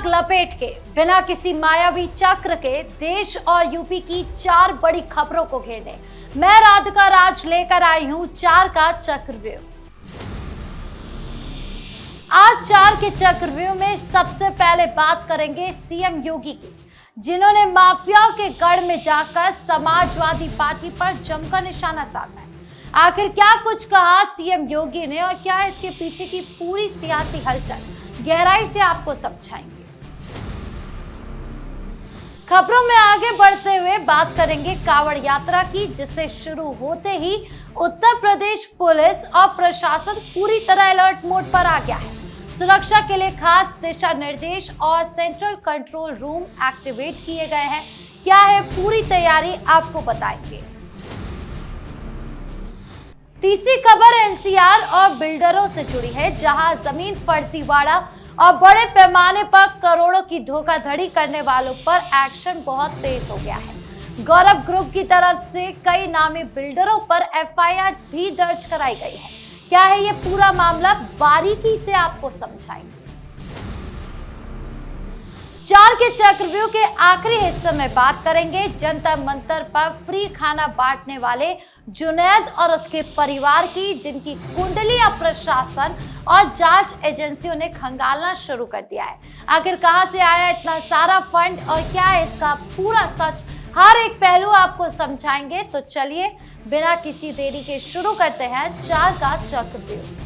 आग लपेट के बिना किसी मायावी चक्र के देश और यूपी की 4 बड़ी खबरों को घेरने मैं राधिका राज लेकर आई हूं 4 का चक्रव्यूह। आज 4 के चक्रव्यूह में सबसे पहले बात करेंगे सीएम योगी की, जिन्होंने माफियाओं के गढ़ में जाकर समाजवादी पार्टी पर जमकर निशाना साधा है। आखिर क्या कुछ कहा सीएम योगी ने और क्या इसके पीछे की पूरी सियासी हलचल गहराई से आपको समझाएंगे। खबरों में आगे बढ़ते हुए बात करेंगे कांवड़ यात्रा की, जिससे शुरू होते ही उत्तर प्रदेश पुलिस और प्रशासन पूरी तरह अलर्ट मोड पर आ गया है। सुरक्षा के लिए खास दिशा निर्देश और सेंट्रल कंट्रोल रूम एक्टिवेट किए गए हैं। क्या है पूरी तैयारी, आपको बताएंगे। तीसरी खबर एनसीआर और बिल्डरों से जुड़ी है, जहां जमीन फर्जीवाड़ा और बड़े पैमाने पर करोड़ों की धोखाधड़ी करने वालों पर एक्शन बहुत तेज हो गया है। गौरव ग्रुप की तरफ से कई नामी बिल्डरों पर एफआईआर भी दर्ज कराई गई है। क्या है ये पूरा मामला, बारीकी से आपको समझाएंगे। 4 के चक्रव्यूह के आखिरी हिस्से में बात करेंगे जंतर मंतर पर फ्री खाना बांटने वाले जुनैद और उसके परिवार की, जिनकी कुंडली अब प्रशासन और जांच एजेंसियों ने खंगालना शुरू कर दिया है। आखिर कहां से आया इतना सारा फंड और क्या है इसका पूरा सच, हर एक पहलू आपको समझाएंगे। तो चलिए बिना किसी देरी के शुरू करते हैं 4 का चक्रव्यूह।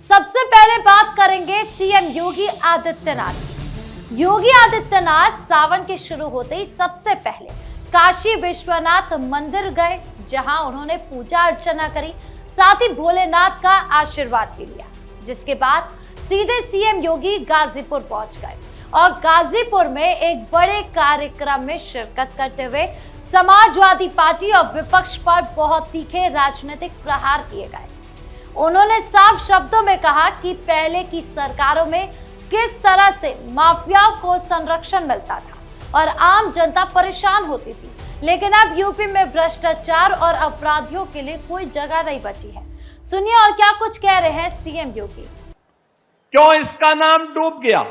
सबसे पहले बात करेंगे सीएम योगी आदित्यनाथ। योगी आदित्यनाथ सावन के शुरू होते ही सबसे पहले काशी विश्वनाथ मंदिर गए, जहां उन्होंने पूजा अर्चना करी, साथ ही भोलेनाथ का आशीर्वाद भी लिया। जिसके बाद सीधे सीएम योगी गाजीपुर पहुंच गए और गाजीपुर में एक बड़े कार्यक्रम में शिरकत करते हुए समाजवादी पार्टी और विपक्ष पर बहुत तीखे राजनीतिक प्रहार किए गए। उन्होंने साफ शब्दों में कहा कि पहले की सरकारों में किस तरह से माफियाओं को संरक्षण मिलता था और आम जनता परेशान होती थी, लेकिन अब यूपी में भ्रष्टाचार और अपराधियों के लिए कोई जगह नहीं बची है। सुनिए और क्या कुछ कह रहे हैं सीएम योगी। क्यों इसका नाम डूब गया?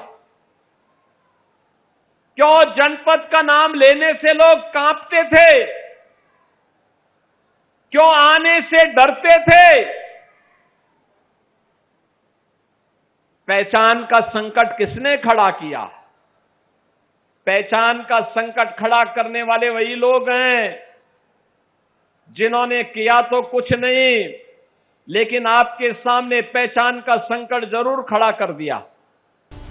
क्यों जनपद का नाम लेने से लोग कांपते थे? क्यों आने से डरते थे? पहचान का संकट किसने खड़ा किया? पहचान का संकट खड़ा करने वाले वही लोग हैं जिन्होंने किया तो कुछ नहीं, लेकिन आपके सामने पहचान का संकट जरूर खड़ा कर दिया।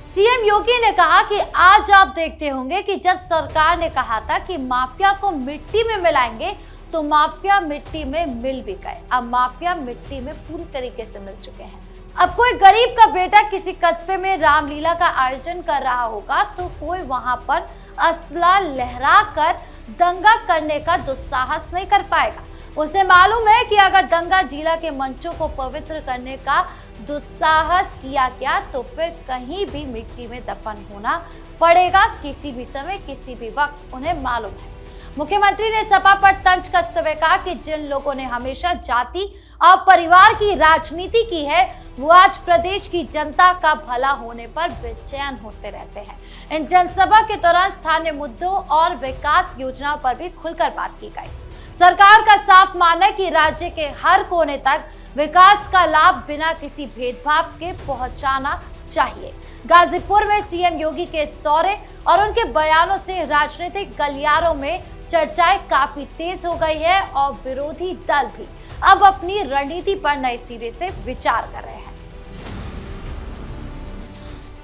सीएम योगी ने कहा कि आज आप देखते होंगे कि जब सरकार ने कहा था कि माफिया को मिट्टी में मिलाएंगे, तो माफिया मिट्टी में मिल भी गए। अब माफिया मिट्टी में पूरी तरीके से मिल चुके हैं। अब कोई गरीब का बेटा किसी कस्बे में रामलीला का आयोजन कर रहा होगा, तो कोई वहां पर असला लहरा कर दंगा करने का दुस्साहस नहीं कर पाएगा। उसे मालूम है कि अगर दंगा जिला के मंचों को पवित्र करने का दुस्साहस किया गया तो फिर कहीं भी मिट्टी में दफन होना पड़ेगा, किसी भी समय किसी भी वक्त, उन्हें मालूम है। मुख्यमंत्री ने सपा पर तंज कसते हुए कहा कि जिन लोगों ने हमेशा जाति और परिवार की राजनीति की है, वो आज प्रदेश की जनता का भला होने पर बेचैन होते रहते हैं। इन जनसभा के दौरान स्थानीय मुद्दों और विकास योजनाओं पर भी खुलकर बात की गई। सरकार का साफ मानना है कि राज्य के हर कोने तक विकास का लाभ बिना किसी भेदभाव के पहुंचाना चाहिए। गाजीपुर में सीएम योगी के इस दौरे और उनके बयानों से राजनीतिक गलियारों में चर्चाएं काफी तेज हो गई है और विरोधी दल भी अब अपनी रणनीति पर नए सिरे से विचार कर रहे हैं।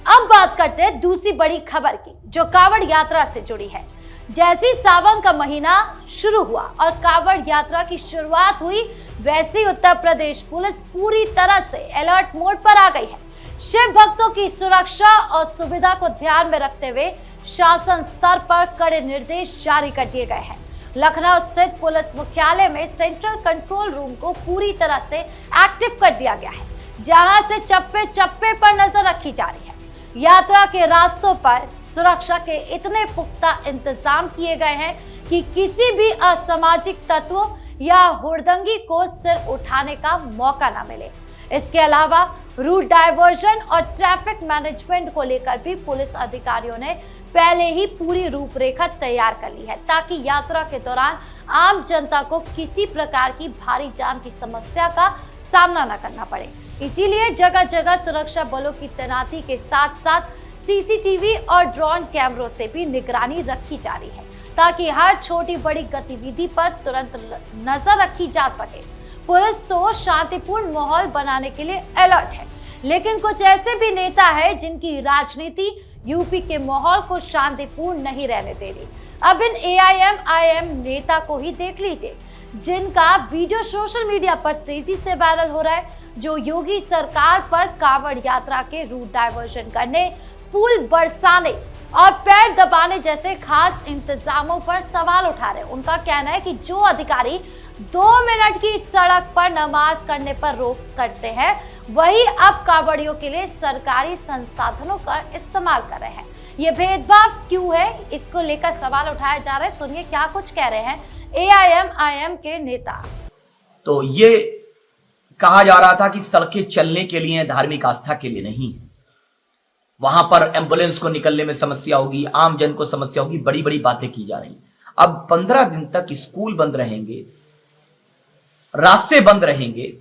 अब बात करते हैं दूसरी बड़ी खबर की, जो कांवड़ यात्रा से जुड़ी है। जैसी सावन का महीना शुरू हुआ और कांवड़ यात्रा की शुरुआत हुई, वैसे ही उत्तर प्रदेश पुलिस पूरी तरह से अलर्ट मोड पर आ गई है। शिव भक्तों की सुरक्षा और सुविधा को ध्यान में रखते हुए शासन स्तर पर कड़े निर्देश जारी कर दिए गए हैं। लखनऊ स्थित पुलिस मुख्यालय में सेंट्रल कंट्रोल रूम को पूरी तरह से एक्टिव कर दिया गया है, जहां से चप्पे चप्पे पर नजर रखी जा रही है। यात्रा के रास्तों पर सुरक्षा के इतने पुख्ता इंतजाम किए गए हैं कि किसी भी असामाजिक तत्वों या हुड़दंगी को सिर उठाने का मौका न मिले। इसके अलावा रूट डायवर्जन और ट्रैफिक मैनेजमेंट को लेकर भी पुलिस अधिकारियों ने पहले ही पूरी रूपरेखा तैयार कर ली है, ताकि यात्रा के दौरान आम जनता को किसी प्रकार की भारी जाम की समस्या का सामना न करना पड़े। इसीलिए जगह जगह सुरक्षा बलों की तैनाती के साथ साथ सीसीटीवी और ड्रोन कैमरों से भी निगरानी रखी जा रही है, ताकि हर छोटी बड़ी गतिविधि पर तुरंत नजर रखी जा सके। पुलिस तो शांतिपूर्ण माहौल बनाने के लिए अलर्ट है, लेकिन कुछ ऐसे भी नेता है जिनकी राजनीति यूपी के माहौल को शांतिपूर्ण नहीं रहने दे रही। अब इन AIM नेता को ही देख लीजिए, जिनका वीडियो सोशल मीडिया पर तेजी से वायरल हो रहा है, जो योगी सरकार पर कांवड़ यात्रा के रूट डायवर्जन करने, फूल बरसाने और पैर दबाने जैसे खास इंतजामों पर सवाल उठा रहे हैं। उनका कहना है कि जो अधिकारी 2 मिनट की सड़क पर नमाज करने पर रोक करते हैं, वही अब कांवड़ियों के लिए सरकारी संसाधनों का इस्तेमाल कर रहे हैं। ये भेदभाव क्यों है, इसको लेकर सवाल उठाया जा रहा है। सुनिए क्या कुछ कह रहे हैं AIM के नेता। तो ये कहा जा रहा था कि सड़कें चलने के लिए, धार्मिक आस्था के लिए नहीं है। वहां पर एम्बुलेंस को निकलने में समस्या होगी, आम जन को समस्या होगी, बड़ी बड़ी बातें की जा रही। अब 15 दिन तक स्कूल बंद रहेंगे, रास्ते बंद रहेंगे,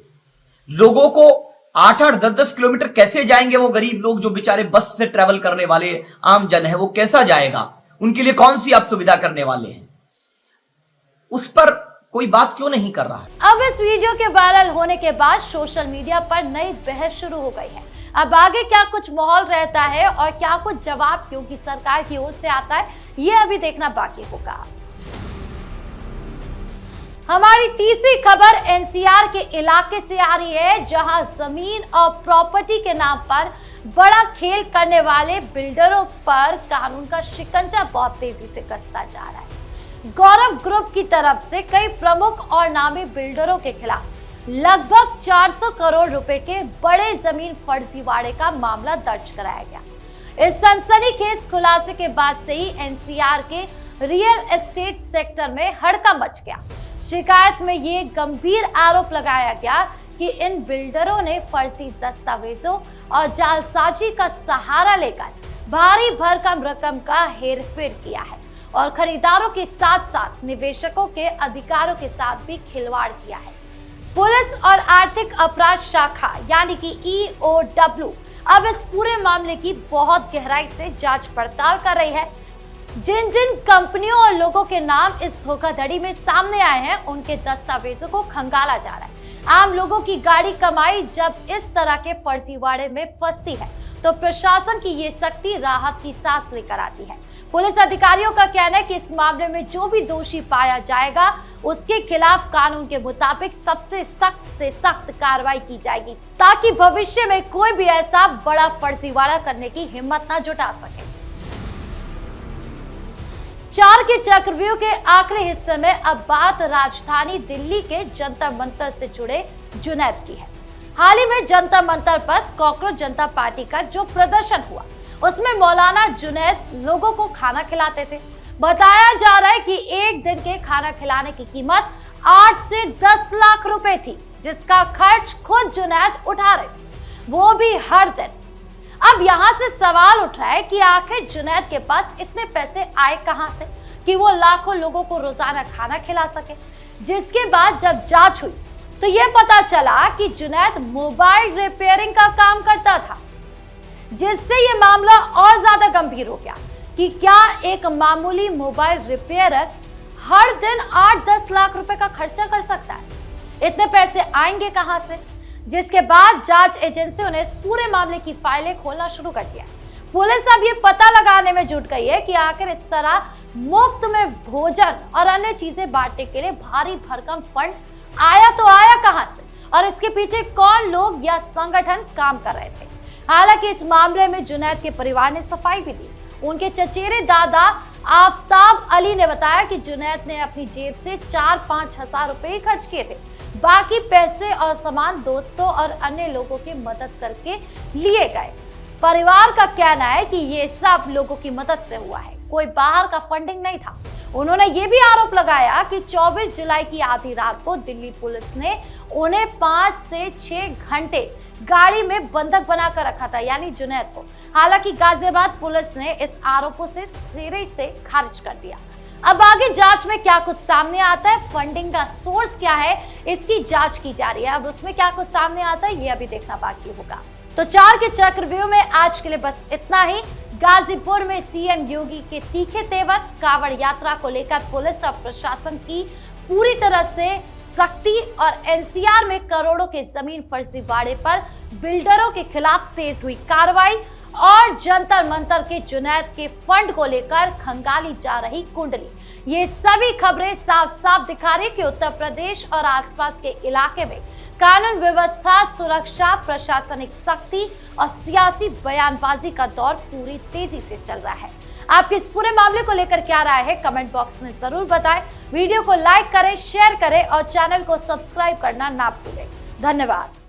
लोगों को 8-8, 10-10 किलोमीटर कैसे जाएंगे? वो गरीब लोग जो बेचारे बस से ट्रेवल करने वाले आम जन है, वो कैसा जाएगा? उनके लिए कौन सी आप सुविधा करने वाले हैं? उस पर कोई बात क्यों नहीं कर रहा है? अब इस वीडियो के वायरल होने के बाद सोशल मीडिया पर नई बहस शुरू हो गई है। अब आगे क्या कुछ माहौल रहता है और क्या कुछ जवाब क्योंकि सरकार की ओर से आता है, ये अभी देखना बाकी होगा। हमारी तीसरी खबर NCR के इलाके से आ रही है, जहां जमीन और प्रॉपर्टी के नाम पर बड़ा खेल करने वाले बिल्डरों पर कानून का शिकंजा बहुत तेजी से कसता जा रहा है। गौरव ग्रुप की तरफ से कई प्रमुख और नामी बिल्डरों के खिलाफ लगभग 400 करोड़ रुपए के बड़े जमीन फर्जीवाड़े का मामला दर्ज कराया गया। इस सनसनीखेज खुलासे के बाद से ही NCR के रियल एस्टेट सेक्टर में हड़कंप मच गया। शिकायत में ये गंभीर आरोप लगाया गया कि इन बिल्डरों ने फर्जी दस्तावेजों और जालसाजी का सहारा लेकर भारी भरकम रकम का हेरफेर किया है और खरीदारों के साथ साथ निवेशकों के अधिकारों के साथ भी खिलवाड़ किया है। पुलिस और आर्थिक अपराध शाखा यानी कि EOW अब इस पूरे मामले की बहुत गहराई से जांच पड़ताल कर रही है। जिन जिन कंपनियों और लोगों के नाम इस धोखाधड़ी में सामने आए हैं, उनके दस्तावेजों को खंगाला जा रहा है। आम लोगों की गाड़ी कमाई जब इस तरह के फर्जीवाड़े में फंसती है, तो प्रशासन की ये सख्ती राहत की सांस लेकर आती है। पुलिस अधिकारियों का कहना है कि इस मामले में जो भी दोषी पाया जाएगा, उसके खिलाफ कानून के मुताबिक सबसे सख्त से सख्त कार्रवाई की जाएगी, ताकि भविष्य में कोई भी ऐसा बड़ा फर्जीवाड़ा करने की हिम्मत न जुटा सके। 4 के चक्रव्यूह के आखिरी हिस्से में अब बात राजधानी दिल्ली के जंतर मंतर से जुड़े जुनैद की है। हाल ही में जंतर मंतर पर कॉकरोच जनता पार्टी का जो प्रदर्शन हुआ, उसमें मौलाना जुनैद लोगों को खाना खिलाते थे। बताया जा रहा है कि एक दिन के खाना खिलाने की कीमत 8 से 10 लाख रुपए थी, जिसका खर्च खुद जुनैद उठा रहे थे, वो भी हर दिन। अब यहाँ से सवाल उठ रहा है कि आखिर जुनैद के पास इतने पैसे आए कहां से कि वो लाखों लोगों को रोजाना खाना खिला सके। जिसके बाद जब जांच हुई तो ये पता चला कि जुनैद मोबाइल रिपेयरिंग का काम करता था, जिससे ये मामला और ज्यादा गंभीर हो गया कि क्या एक मामूली मोबाइल रिपेयरर हर दिन 8-10 लाख रुपए का खर्चा कर सकता है? इतने पैसे आएंगे कहां से? जिसके बाद जांच एजेंसियों ने इस पूरे मामले की फाइलें खोलना शुरू कर दिया। पुलिस अब ये पता लगाने में जुट गई है कि आखिर इस तरह मुफ्त में भोजन और अन्य चीजें बांटने के लिए भारी भरकम फंड आया तो आया कहां से, और इसके पीछे कौन लोग या संगठन काम कर रहे थे। हालांकि इस मामले में जुनैद के परिवार ने सफाई भी दी। उनके चचेरे दादा आफ्ताब अली ने बताया कि जुनैद ने अपनी जेब से 4-5 हजार रुपए ही खर्च किए थे, बाकी पैसे और सामान दोस्तों और अन्य लोगों की मदद करके लिए गए। परिवार का कहना है कि ये सब लोगों की मदद से हुआ है, कोई बाहर का फंडिंग नहीं था। उन्होंने ये भी आरोप लगाया कि 24 जुलाई की आधी रात को दिल्ली पुलिस ने उन्हें 5 से 6 घंटे गाड़ी में बंधक बनाकर रखा था, यानी जुनैद को। हालांकि गाजियाबाद पुलिस ने इस आरोपों से सिरे से खारिज कर दिया। अब आगे जांच में क्या कुछ सामने आता है, फंडिंग का सोर्स क्या है, इसकी जांच की जा रही है। अब उसमें क्या कुछ सामने आता है ये अभी देखना बाकी होगा। तो 4 के चक्रव्यूह में आज के लिए बस इतना ही। गाजीपुर में सीएम योगी के तीखे तेवर, कांवड़ यात्रा को लेकर पुलिस और प्रशासन की पूरी तरह से सख्ती और एनसीआर में करोड़ों के जमीन फर्जीवाड़े पर बिल्डरों के खिलाफ तेज हुई कार्रवाई और जंतर मंतर के जुनैद के फंड को लेकर खंगाली जा रही कुंडली। ये सभी खबरें साफ साफ दिखा रही कि उत्तर प्रदेश और आसपास के इलाके में कानून व्यवस्था, सुरक्षा, प्रशासनिक सख्ती और सियासी बयानबाजी का दौर पूरी तेजी से चल रहा है। आपके इस पूरे मामले को लेकर क्या राय है, कमेंट बॉक्स में जरूर बताएं। वीडियो को लाइक करें, शेयर करें और चैनल को सब्सक्राइब करना ना भूलें। धन्यवाद।